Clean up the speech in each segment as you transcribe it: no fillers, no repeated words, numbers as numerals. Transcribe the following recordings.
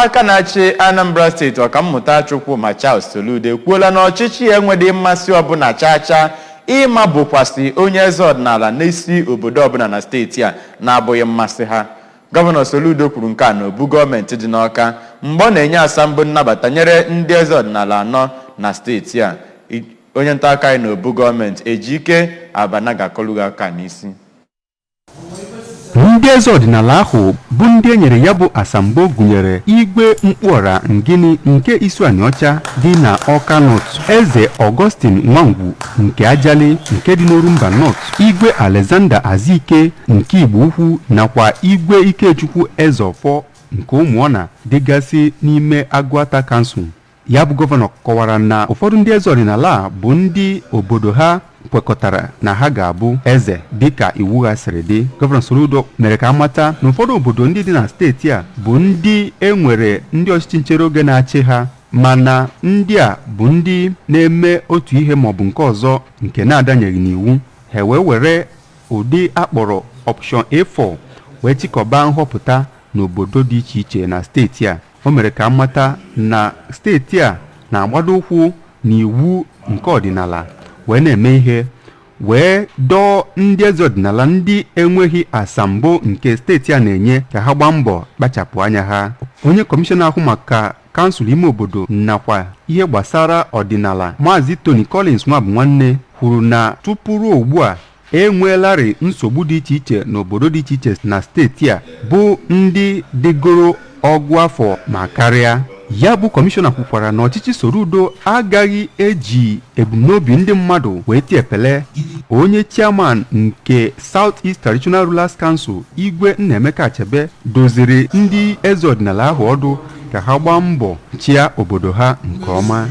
aka na-achị Anambra Steeti Ọkammụta Chukwuma Charles Soludo ekwuola na ọchịchị enwedị mmasị ọbụla chacha ịma bụkwasị onye eze ọdịnala n'isi obodo ọbụla na steeti a na-abụghị mmasị ha. Gọvanọ Soludo kwuru nke a n'obu gọọmenti dị n'Awka mgbe ọ na-enye asambo nnabata nyere ndị eze ọdịnala anọ na steeti a. Onye nta aka anyị n'obu gọọmenti Ikike ga-akọlụ aka n'isi. Ndị eze ọdịnala ahụ bụ ndị enyere ya bụ asambo gụnyere Igwe Mkpụọra Ngini nke Isuani Ọcha dị na Awka North, Eze Augustine Nwangwu nke Ajali nke dị n'Orumba North, Igwe Alexander Azike nke Igbo Ukwu nakwa Igwe Ikechukwu Ezeọfọ nke Ụmụọna dịgasị n'ime Agụata Kansụl. Ya bụ gọvanọ kọwara na ụfọdụ ndị eze ọdịnala bụ ndị obodo ha kwekọtara na ha ga-abụ eze dịka iwu ha siri dị. Gọvanọ Soludo mere ka amata na ụfọdụ obodo ndị dị na steeti a bụ ndị enwere ndị ọchịchị nchere oge na-achị ha, mana ndị a bụ ndị na-eme otu ihe maọbụ nke ọzọ nke na-adanyeghị n'iwu. Ha were ụdị akpọrọ option A4 wee chịkọba nhọpụta n'obodo dị iche iche na steeti a. O mere ka amata na steeti a na-agbado ụkwụ n'iwu nke ọdịnala wee na-eme ihe wee dọọ ndị eze ọdịnala ndị enweghị asambo nke steeti a na-enye ka ha gbaa mbọ kpachapụ anya ha. Onye kọmishọna ahụ maka kansụl ime obodo nakwa ihe gbasara ọdịnala Maazị Tony Collins Nwabunwanne kwuru na tupu ruo ugbu a enweelarị nsogbu dị iche iche n'obodo dị iche iche na steeti a bụ ndị dịgoro ọgụ afọ ma karịa. Ya bụ kọmishọna kwukwara na ọchịchị Soludo agaghị eji ebumnobi ndị mmadụ wee tiepele. Onye chairman nke South East Traditional Rulers Council Igwe Nnaemeka Achebe doziri ndị eze ọdịnala ahụ ọdụ ka ha gbaa mbọ chịa obodo ha nke ọma.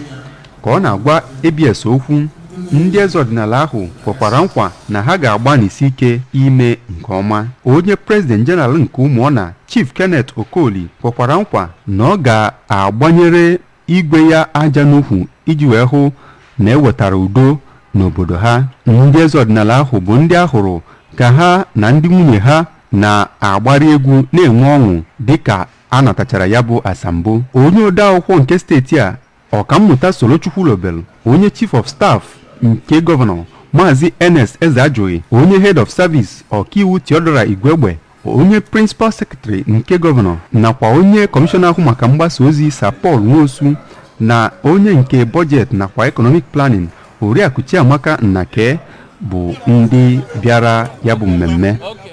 Ka ọ na-agwa ABS okwu, ndị eze ọdịnala ahụ kwekwara nkwa na ha ga-agba n'isi ike ime nke ọma. Onye President General nke Ụmụọna Chief Kenneth Okoli kwekwara nkwa na ọ ga-agbanyere igwe ya aja n'ukwu iji wee hụ na ewetara udo n'obodo ha. Ndị eze ọdịnala ahụ bụ ndị ahụrụ ka ha na ndị nwunye ha na-agbari egwu na-enwe ọṅụ dịka a natachara ya bụ asambo. Onye odeakwụkwọ nke steeti a Ọkammụta Solochukwulobel, onye Chief of Staff nke gọvanọ Maazị Ernest Ezeajụghị, onye Head of Service Ọkaiwu Theodora Igwegbe, onye Principal Secretary nke gọvanọ nakwa onye kọmishọna ahụ maka mgbasa ozi Sir Paul Nwosu na onye nke Budget nakwa Economic Planning Oriakụ Chiamaka Nnake bụ ndị bịara ya bụ mmemme.